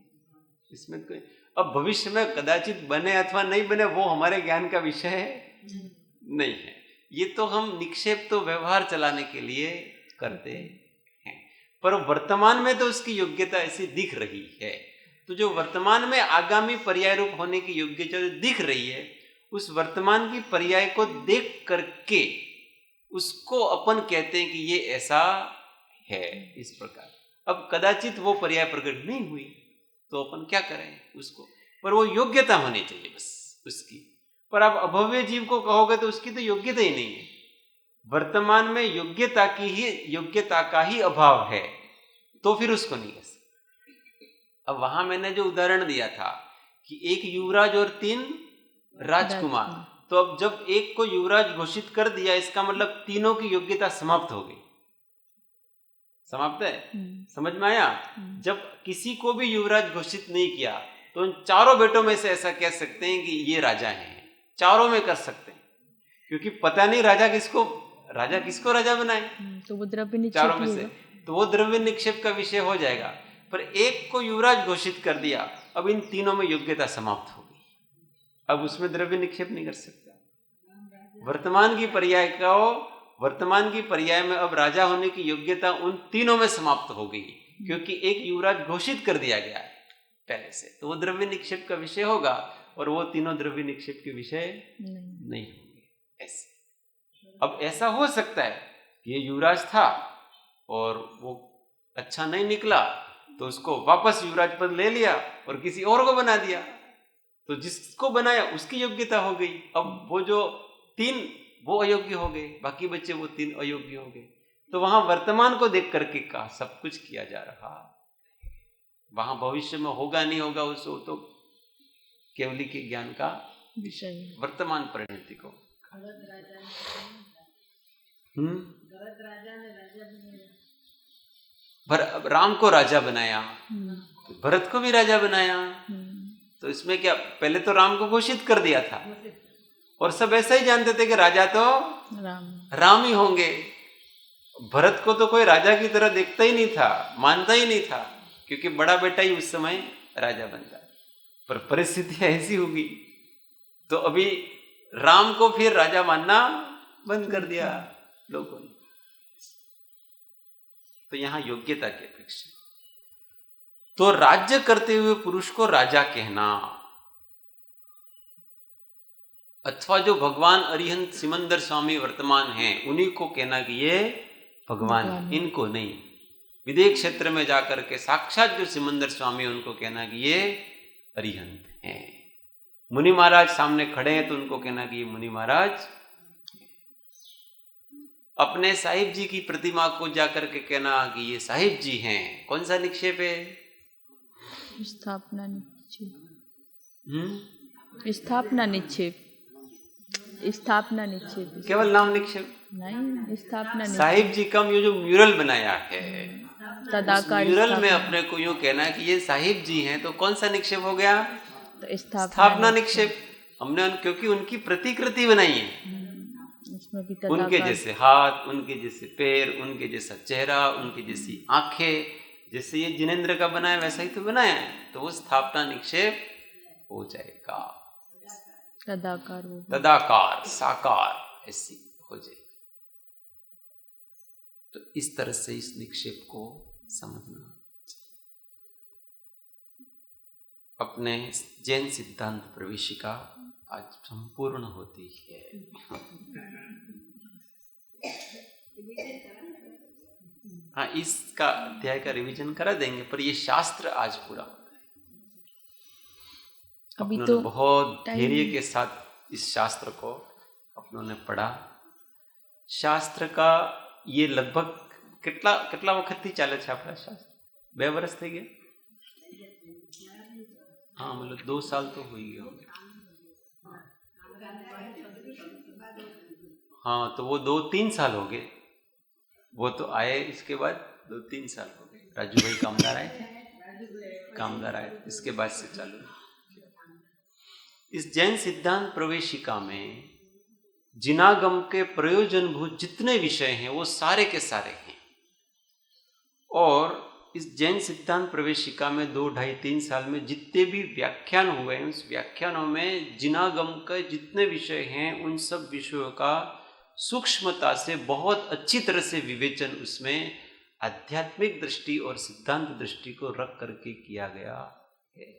इसमें कोई, अब भविष्य में कदाचित बने अथवा नहीं बने वो हमारे ज्ञान का विषय नहीं है। ये तो हम निक्षेप तो व्यवहार चलाने के लिए करते हैं, पर वर्तमान में तो उसकी योग्यता ऐसी दिख रही है। तो जो वर्तमान में आगामी पर्याय रूप होने की योग्यता जो दिख रही है, उस वर्तमान की पर्याय को देख करके उसको अपन कहते हैं कि ये ऐसा है, इस प्रकार। अब कदाचित वो पर्याय प्रकट नहीं हुई तो अपन क्या करें उसको, पर वो योग्यता होनी चाहिए बस उसकी। पर आप अभव्य जीव को कहोगे तो उसकी तो योग्यता ही नहीं है। वर्तमान में योग्यता का ही अभाव है, तो फिर उसको नहीं कर सकते। अब वहां मैंने जो उदाहरण दिया था कि एक युवराज और 3 राजकुमार, तो अब जब एक को युवराज घोषित कर दिया, इसका मतलब तीनों की योग्यता समाप्त हो गई। समाप्त है, समझ में आया? जब किसी को भी युवराज घोषित नहीं किया तो उन चारों बेटों में से ऐसा कह सकते हैं कि ये राजा हैं, चारों में कर सकते हैं, क्योंकि पता नहीं राजा किसको राजा बनाए, तो वो द्रव्य निक्षेप चारों में से, तो वो द्रव्य निक्षेप का विषय हो जाएगा। पर एक को युवराज घोषित कर दिया, अब इन तीनों में योग्यता समाप्त हो गई, अब उसमें द्रव्य निक्षेप नहीं कर सकता। वर्तमान की पर्याय में अब राजा होने की योग्यता उन तीनों में समाप्त हो गई, क्योंकि एक युवराज घोषित कर दिया गया है पहले से, तो वो द्रव्य निक्षेप का विषय होगा, और वो तीनों द्रव्य निक्षेप के विषय नहीं होंगे। ऐसे अब ऐसा हो सकता है ये युवराज था और वो अच्छा नहीं निकला, तो उसको वापस युवराज पद ले लिया और किसी और को बना दिया, तो जिसको बनाया उसकी योग्यता हो गई। अब वो जो 3 वो अयोग्य हो गए, बाकी बच्चे वो 3 अयोग्य हो गए। तो वहां वर्तमान को देख करके का सब कुछ किया जा रहा, वहां भविष्य में होगा नहीं होगा उसको तो केवली के ज्ञान का विषय, वर्तमान परिणति को। राम को राजा बनाया, भरत को भी राजा बनाया, तो इसमें क्या, पहले तो राम को घोषित कर दिया था और सब ऐसा ही जानते थे कि राजा तो राम ही होंगे। भरत को तो कोई राजा की तरह देखता ही नहीं था, मानता ही नहीं था, क्योंकि बड़ा बेटा ही उस समय राजा बनता। पर परिस्थिति ऐसी होगी तो अभी राम को फिर राजा मानना बंद कर दिया लोगों ने। तो यहां योग्यता की अपेक्षा। तो राज्य करते हुए पुरुष को राजा कहना, अथवा जो भगवान अरिहंत सिमंदर स्वामी वर्तमान हैं उन्हीं को कहना कि ये भगवान है, इनको नहीं। विदेह क्षेत्र में जाकर के साक्षात जो सिमंदर स्वामी उनको कहना कि ये अरिहंत हैं। मुनि महाराज सामने खड़े हैं तो उनको कहना कि ये मुनि महाराज। अपने साहिब जी की प्रतिमा को जाकर के कहना कि ये साहिब जी हैं। कौन सा निक्षेप है? स्थापना निक्षेप। स्थापना निक्षेप, स्थापना निक्षेप, केवल नाम निक्षेप नहीं, स्थापना निक्षेप। साहिब जी का ये जो म्यूरल बनाया है, तदाकार म्यूरल में अपने को यूं कहना है कि ये साहिब जी हैं, तो कौन सा निक्षेप हो गया? तो स्थापना निक्षेप। हमने क्योंकि उनकी प्रतिकृति बनाई है, उनके जैसे हाथ, उनके जैसे पैर, उनके जैसा चेहरा, उनकी जैसी आंखें, जैसे ये जिनेंद्र का बनाया वैसा ही तो बनाया है, तो वो स्थापना निक्षेप हो जाएगा। तदाकार साकार ऐसी हो जाएगी। तो इस तरह से इस निक्षेप को समझना। अपने जैन सिद्धांत प्रवेशिका आज संपूर्ण होती है। हाँ, इसका अध्याय का रिवीजन करा देंगे, पर ये शास्त्र आज पूरा होता है। अभी अपनों तो ने बहुत धैर्य के साथ इस शास्त्र को अपनों ने पढ़ा। शास्त्र का ये लगभग કેટલા વખતથી ચાલે છે આપણા શાસ્ત્ર? 2 વર્ષ થઈ ગયા? हाँ, मतलब 2 साल तो हो ही गया होंगे। हाँ, तो वो 2-3 साल हो गए। वो तो आए, इसके बाद 2-3 साल हो गए। राजू भाई कामदार आए थे, कामदार आए, इसके बाद से चालू। इस जैन सिद्धांत प्रवेशिका में जिनागम के प्रयोजनभूत जितने विषय हैं वो सारे के सारे हैं। और इस जैन सिद्धांत प्रवेशिका में 2-2.5-3 साल में जितने भी व्याख्यान हुए हैं, उस व्याख्यानों में जिनागम के जितने विषय हैं उन सब विषयों का सूक्ष्मता से बहुत अच्छी तरह से विवेचन उसमें आध्यात्मिक दृष्टि और सिद्धांत दृष्टि को रख करके किया गया है।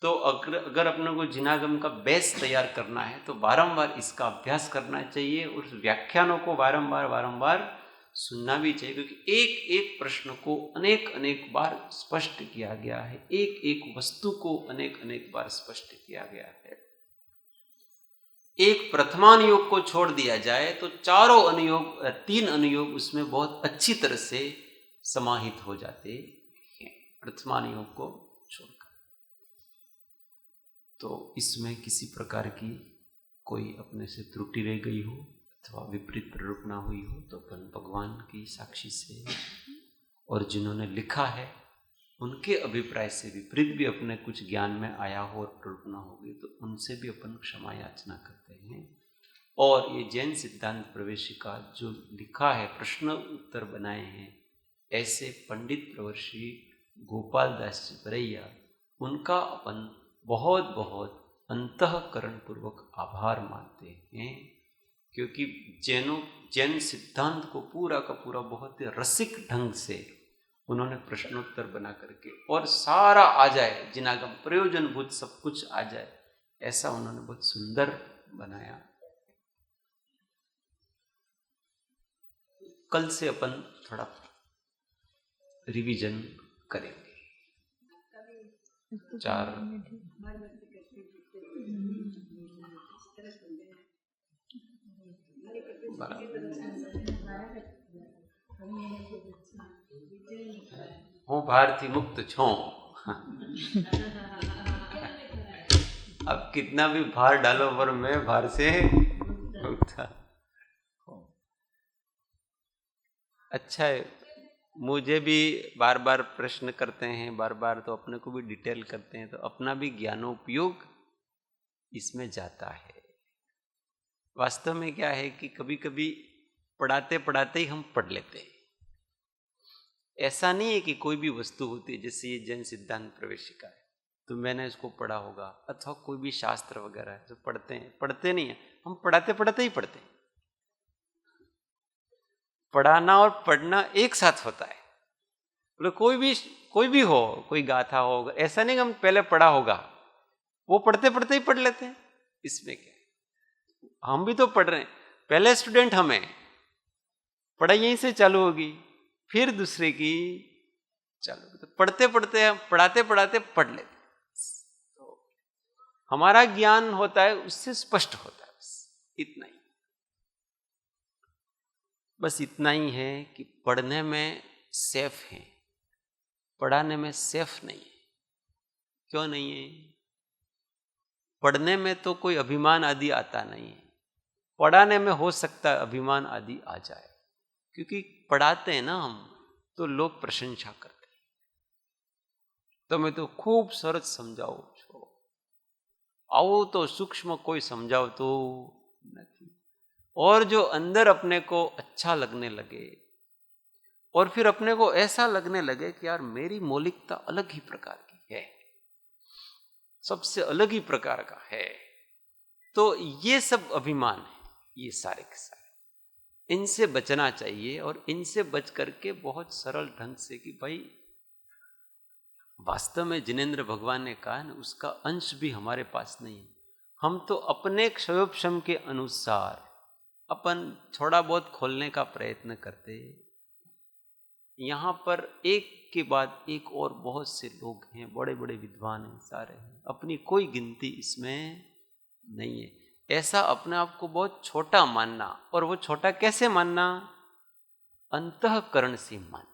तो अगर अपने को जिनागम का बेस तैयार करना है तो बारंबार इसका अभ्यास करना चाहिए और उस व्याख्यानों को बारंबार सुनना भी चाहिए, क्योंकि एक एक प्रश्न को अनेक बार स्पष्ट किया गया है, एक एक वस्तु को अनेक बार स्पष्ट किया गया है। एक प्रथमानुयोग को छोड़ दिया जाए तो 3 अनुयोग उसमें बहुत अच्छी तरह से समाहित हो जाते हैं, प्रथमानुयोग को छोड़कर। तो इसमें किसी प्रकार की कोई अपने से त्रुटि रह गई हो अथवा विपरीत प्ररूपणा हुई हो तो अपन भगवान की साक्षी से और जिन्होंने लिखा है उनके अभिप्राय से विपरीत भी अपने कुछ ज्ञान में आया हो और प्ररूपणा हो गई तो उनसे भी अपन क्षमा याचना करते हैं। और ये जैन सिद्धांत प्रवेशिका जो लिखा है, प्रश्न उत्तर बनाए हैं ऐसे पंडित प्रवर्षि गोपाल दास जी बरैया, उनका अपन बहुत अंतःकरण पूर्वक आभार मानते हैं, क्योंकि जैन सिद्धांत को पूरा का पूरा बहुत ही रसिक ढंग से उन्होंने प्रश्नोत्तर बना करके और सारा आ जाए, जिनागम प्रयोजनभूत सब कुछ आ जाए, ऐसा उन्होंने बहुत सुंदर बनाया। कल से अपन थोड़ा रिवीजन करेंगे। 4 હું ભારથી મુક્ત છું. अब कितना भी भार डालो पर मैं भार से मुक्त. अच्छा है, मुझे भी बार बार प्रश्न करते हैं, बार बार तो अपने को भी डिटेल करते हैं, तो अपना भी ज्ञानोपयोग इसमें जाता है. वास्तव में क्या है कि कभी कभी पढ़ाते पढ़ाते ही हम पढ़ लेते हैं. ऐसा नहीं है कि कोई भी वस्तु होती है, जैसे ये जैन सिद्धांत प्रवेशिका है तो मैंने इसको पढ़ा होगा, अथवा कोई भी शास्त्र वगैरह है जो पढ़ते हैं, पढ़ते नहीं है, हम पढ़ाते पढ़ाते ही पढ़ते हैं. पढ़ाना और पढ़ना एक साथ होता है. बोले कोई भी हो, कोई गाथा हो, ऐसा नहीं कि हम पहले पढ़ा होगा, वो पढ़ते पढ़ते ही पढ़ लेते हैं. इसमें क्या है, हम भी तो पढ़ रहे हैं. पहले स्टूडेंट हम हैं, पढ़ाई यहीं से चालू होगी, फिर दूसरे की चालू, तो पढ़ते पढ़ते हम पढ़ाते पढ़ाते पढ़ लेते. तो हमारा ज्ञान होता है उससे स्पष्ट होता है. बस इतना ही, बस इतना ही है कि पढ़ने में सेफ है, पढ़ाने में सेफ नहीं है. क्यों नहीं है? पढ़ने में तो कोई अभिमान आदि आता नहीं है, पढ़ाने में हो सकता है अभिमान आदि आ जाए. क्योंकि पढ़ाते हैं ना हम, तो लोग प्रशंसा करते हैं, તમે તો ખૂબ સરસ સમજાવો છો, આવો તો સૂક્ષ્મ કોઈ સમજાવતો નથી. और जो अंदर अपने को अच्छा लगने लगे, और फिर अपने को ऐसा लगने लगे कि यार मेरी मौलिकता अलग ही प्रकार की है, सबसे अलग ही प्रकार का है, तो ये सब अभिमान है, ये सारे के सारे, इनसे बचना चाहिए. और इनसे बच करके बहुत सरल ढंग से कि भाई वास्तव में जिनेंद्र भगवान ने कहा ना, उसका अंश भी हमारे पास नहीं है. हम तो अपने क्षयोपशम के अनुसार अपन थोड़ा बहुत खोलने का प्रयत्न करते. यहाँ पर एक के बाद एक और बहुत से लोग हैं, बड़े बड़े विद्वान हैं, सारे हैं, अपनी कोई गिनती इसमें नहीं है. ऐसा अपने आप को बहुत छोटा मानना, और वो छोटा कैसे मानना? अंतःकरण से मानना.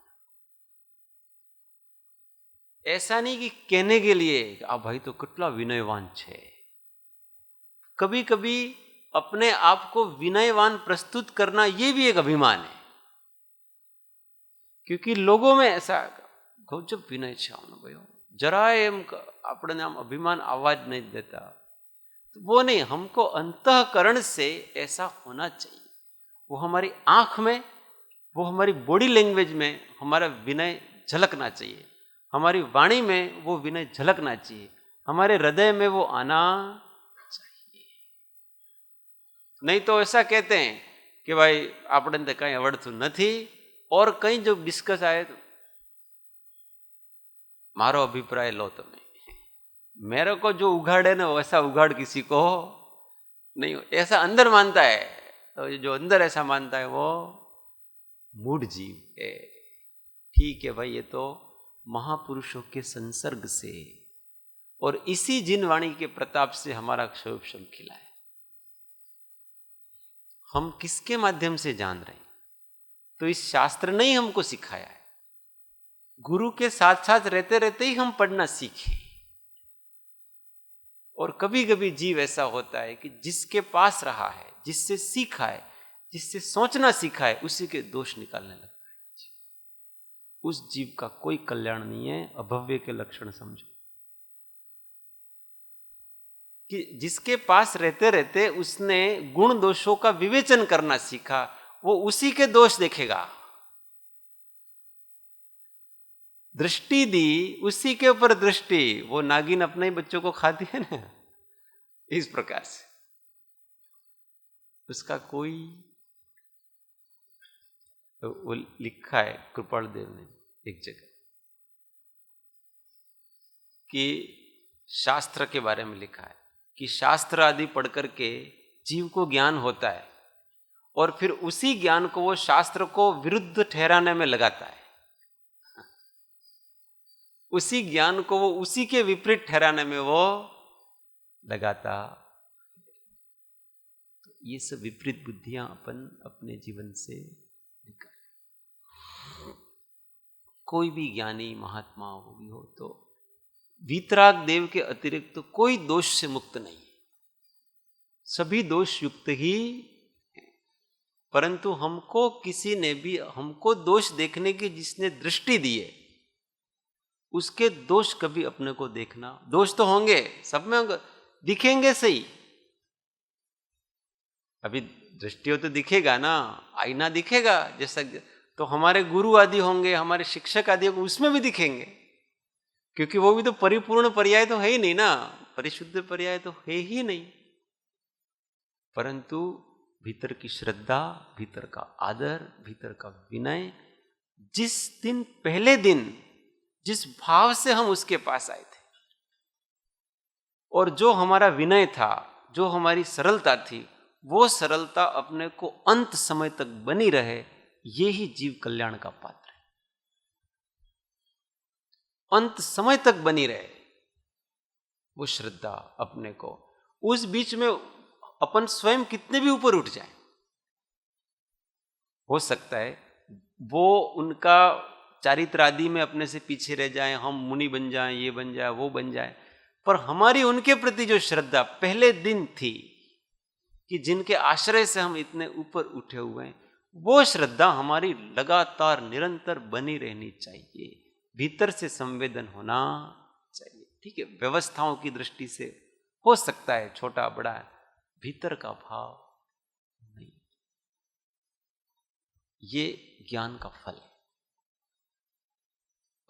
ऐसा नहीं कि कहने के लिए आ भाई तो कितना विनयवान छे. कभी कभी अपने आप को विनयवान प्रस्तुत करना ये भी एक अभिमान है, क्योंकि लोगों में ऐसा गजब विनय છે ભાઈ, જરાય એમ આપણે આમ અભિમાન आवाज नहीं देता. तो वो नहीं, हमको अंतःकरण से ऐसा होना चाहिए. वो हमारी आंख में, वो हमारी बॉडी लैंग्वेज में हमारा विनय झलकना चाहिए, हमारी वाणी में वो विनय झलकना चाहिए, हमारे हृदय में वो आना चाहिए. नहीं तो ऐसा कहते हैं कि भाई આપણે તો કઈ આવડતું નથી, और कहीं जो डिस्कस आए तो मारो अभिप्राय लो तुम्हें, मेरे को जो उगाड़े ना वैसा उगाड़ किसी को नहीं हो, ऐसा अंदर मानता है. तो जो अंदर ऐसा मानता है वो मूढ़ जीव है. ठीक है भाई, ये तो महापुरुषों के संसर्ग से और इसी जिन वाणी के प्रताप से हमारा क्षयोपशम खिला है. हम किसके माध्यम से जान रहे हैं? तो इस शास्त्र ने ही हमको सिखाया है. गुरु के साथ साथ रहते रहते ही हम पढ़ना सीखे. और कभी कभी जीव ऐसा होता है कि जिसके पास रहा है, जिससे सीखा है, जिससे सोचना सीखा है, उसी के दोष निकालने लगता है. उस जीव का कोई कल्याण नहीं है. अभव्य के लक्षण समझो कि जिसके पास रहते रहते उसने गुण दोषों का विवेचन करना सीखा, वो उसी के दोष देखेगा. दृष्टि दी, उसी के ऊपर दृष्टि. वो नागिन अपने ही बच्चों को खाती है ना, इस प्रकार से उसका कोई, तो वो लिखा है कृपाल देव ने एक जगह कि शास्त्र के बारे में लिखा है कि शास्त्र आदि पढ़ करके जीव को ज्ञान होता है, और फिर उसी ज्ञान को वो शास्त्र को विरुद्ध ठहराने में लगाता है. उसी ज्ञान को वो उसी के विपरीत ठहराने में वो लगाता. तो ये सब विपरीत बुद्धियां अपन अपने जीवन से निकाल। कोई भी ज्ञानी महात्मा हो भी हो तो वीतराग देव के अतिरिक्त तो कोई दोष से मुक्त नहीं है, सभी दोष युक्त ही हैं। परंतु हमको किसी ने भी हमको दोष देखने की जिसने दृष्टि दी है, उसके दोष कभी अपने को देखना, दोष तो होंगे सब में होंगे, दिखेंगे सही, अभी दृष्टि हो तो दिखेगा ना, आईना दिखेगा जैसा, तो हमारे गुरु आदि होंगे, हमारे शिक्षक आदि होंगे, उसमें भी दिखेंगे, क्योंकि वो भी तो परिपूर्ण पर्याय तो है ही नहीं ना, परिशुद्ध पर्याय तो है ही नहीं। परंतु भीतर की श्रद्धा, भीतर का आदर, भीतर का विनय, जिस दिन पहले दिन जिस भाव से हम उसके पास आए थे और जो हमारा विनय था, जो हमारी सरलता थी, वो सरलता अपने को अंत समय तक बनी रहे, ये ही जीव कल्याण का पात्र है। अंत समय तक बनी रहे वो श्रद्धा अपने को, उस बीच में अपन स्वयं कितने भी ऊपर उठ जाए, हो सकता है वो उनका चारित्र आदि में अपने से पीछे रह जाएं, हम मुनि बन जाएं, ये बन जाए, वो बन जाए, पर हमारी उनके प्रति जो श्रद्धा पहले दिन थी कि जिनके आश्रय से हम इतने ऊपर उठे हुए हैं, वो श्रद्धा हमारी लगातार निरंतर बनी रहनी चाहिए, भीतर से संवेदन होना चाहिए। ठीक है, व्यवस्थाओं की दृष्टि से हो सकता है छोटा बड़ा, भीतर का भाव नहीं। ये ज्ञान का फल है,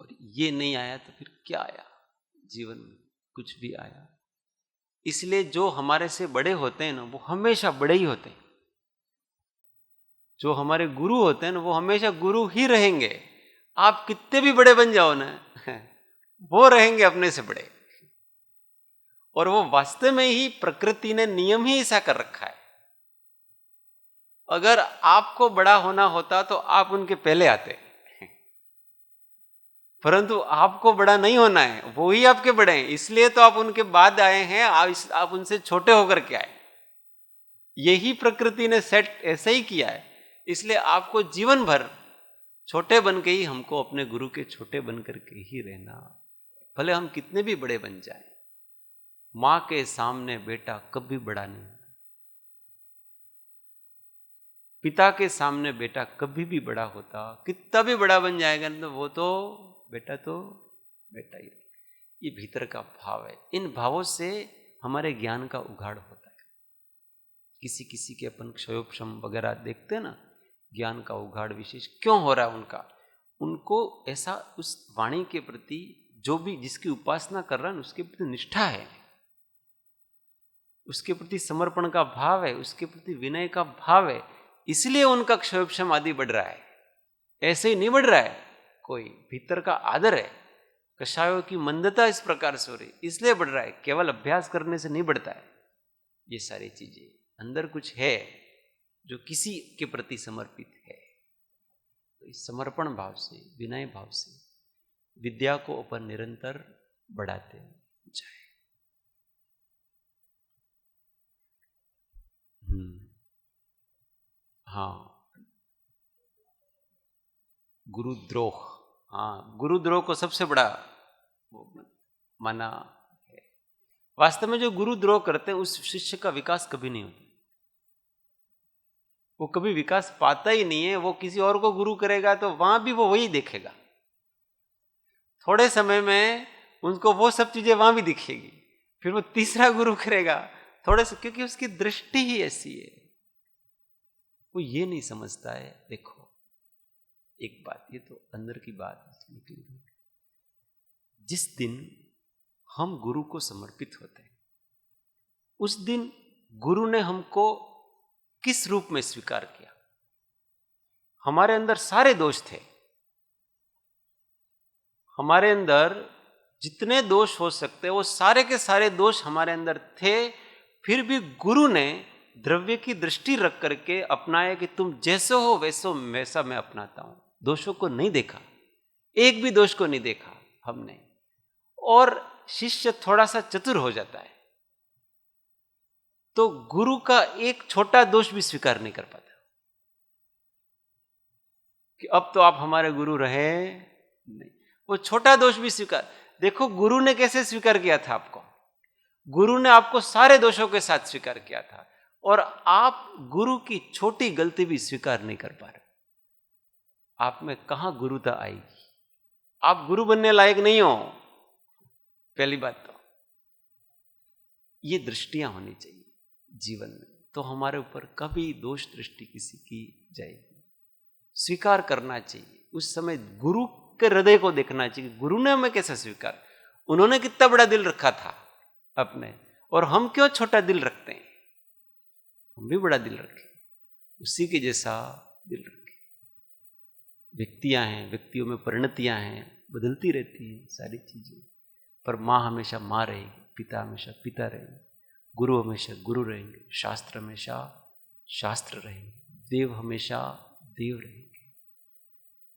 और ये नहीं आया तो फिर क्या आया जीवन में, कुछ भी आया। इसलिए जो हमारे से बड़े होते हैं ना, वो हमेशा बड़े ही होते हैं, जो हमारे गुरु होते हैं ना, वो हमेशा गुरु ही रहेंगे। आप कितने भी बड़े बन जाओ ना, वो रहेंगे अपने से बड़े, और वो वास्तव में ही प्रकृति ने नियम ही ऐसा कर रखा है। अगर आपको बड़ा होना होता तो आप उनके पहले आते, परंतु आपको बड़ा नहीं होना है, वो ही आपके बड़े हैं, इसलिए तो आप उनके बाद आए हैं, आप उनसे छोटे होकर के आए। यही प्रकृति ने सेट ऐसे ही किया है, इसलिए आपको जीवन भर छोटे बन के ही, हमको अपने गुरु के छोटे बन करके ही रहना, भले हम कितने भी बड़े बन जाएं। मां के सामने बेटा कभी बड़ा नहीं होता, पिता के सामने बेटा कभी भी बड़ा होता, कितना भी बड़ा बन जाएगा तो वो तो बेटा ही। ये भीतर का भाव है, इन भावों से हमारे ज्ञान का उघाड़ होता है। किसी किसी के अपन क्षयोपशम वगैरह देखते हैं ना, ज्ञान का उघाड़ विशेष क्यों हो रहा है उनका, उनको ऐसा उस वाणी के प्रति, जो भी जिसकी उपासना कर रहा है उसके प्रति निष्ठा है, उसके प्रति समर्पण का भाव है, उसके प्रति विनय का भाव है, इसलिए उनका क्षयोपशम आदि बढ़ रहा है। ऐसे ही नहीं बढ़ रहा है, कोई भीतर का आदर है, कषायों की मंदता इस प्रकार से हो रही, इसलिए बढ़ रहा है, केवल अभ्यास करने से नहीं बढ़ता है। ये सारी चीजें अंदर कुछ है जो किसी के प्रति समर्पित है, तो इस समर्पण भाव से, विनय भाव से विद्या को अपन निरंतर बढ़ाते जाए। हाँ, गुरुद्रोह, हाँ, गुरुद्रोह को सबसे बड़ा माना है। वास्तव में जो गुरुद्रोह करते हैं उस शिष्य का विकास कभी नहीं होता, वो कभी विकास पाता ही नहीं है। वो किसी और को गुरु करेगा तो वहां भी वो वही देखेगा, थोड़े समय में उनको वो सब चीजें वहां भी दिखेगी, फिर वो तीसरा गुरु करेगा थोड़े से, क्योंकि उसकी दृष्टि ही ऐसी है, वो ये नहीं समझता है। देखो एक बात, ये तो अंदर की बात निकली, जिस दिन हम गुरु को समर्पित होते हैं उस दिन गुरु ने हमको किस रूप में स्वीकार किया। हमारे अंदर सारे दोष थे, हमारे अंदर जितने दोष हो सकते वो सारे के सारे दोष हमारे अंदर थे, फिर भी गुरु ने द्रव्य की दृष्टि रख करके अपनाया कि तुम जैसे हो वैसा मैं अपनाता हूं। दोषों को नहीं देखा, एक भी दोष को नहीं देखा हमने। और शिष्य थोड़ा सा चतुर हो जाता है, तो गुरु का एक छोटा दोष भी स्वीकार नहीं कर पाता कि अब तो आप हमारे गुरु रहे नहीं। वो छोटा दोष भी स्वीकार, देखो गुरु ने कैसे स्वीकार किया था आपको, गुरु ने आपको सारे दोषों के साथ स्वीकार किया था, और आप गुरु की छोटी गलती भी स्वीकार नहीं कर पा रहे। आप में कहां गुरुता आएगी? आप गुरु बनने लायक नहीं हो, पहली बात तो ये दृष्टियां होनी चाहिए जीवन में, तो हमारे ऊपर कभी दोष दृष्टि किसी की जाएगी। स्वीकार करना चाहिए, उस समय गुरु के हृदय को देखना चाहिए, गुरु ने हमें कैसे स्वीकार, उन्होंने कितना बड़ा दिल रखा था अपने, और हम क्यों छोटा दिल रखते हैं? हम भी बड़ा दिल रखें, उसी के जैसा दिल रखें। व्यक्तियां हैं, व्यक्तियों में परिणतियां हैं, बदलती रहती हैं सारी चीजें, पर माँ हमेशा माँ रहेगी, पिता हमेशा पिता रहेंगे, गुरु हमेशा गुरु रहेंगे, शास्त्र हमेशा शास्त्र रहेंगे, देव हमेशा देव रहेंगे।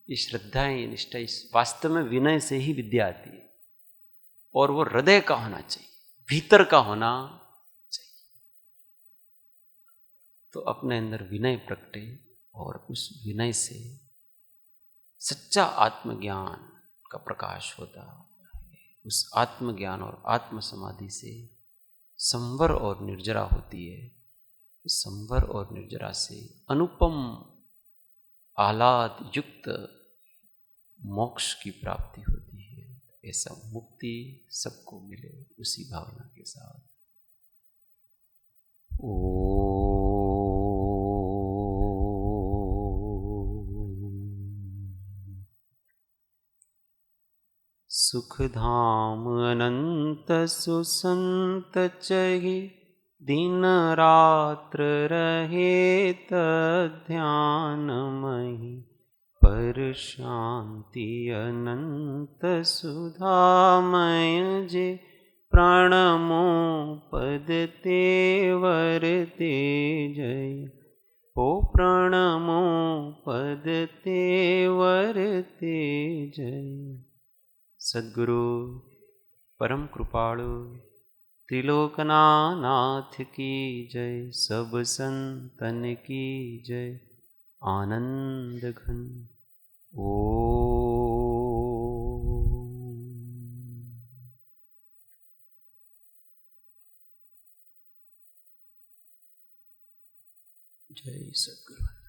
ये श्रद्धाएं, ये निष्ठा, इस वास्तव में विनय से ही विद्या आती है, और वो हृदय का होना चाहिए, भीतर का होना चाहिए। तो अपने अंदर विनय प्रगटे, और उस विनय से सच्चा आत्मज्ञान का प्रकाश होता है। उस आत्मज्ञान और आत्म समाधि से संवर और निर्जरा होती है। संवर और निर्जरा से अनुपम आह्लाद युक्त मोक्ष की प्राप्ति होती है। ऐसा मुक्ति सबको मिले, उसी भावना के साथ। सुख धाम अनंत सुसंत चहि, दिन रात्र रहे ध्यान मही, पर शांति अनंत सुधामय जे, प्राणमो पद तेवर ते जय, ओ प्रणमो पद तेवर ते जय। सद्गुरु परम कृपालु त्रिलोकनाथ की जय, सब संतन की जय, आनंद घन ओम। जय सद्गुरु।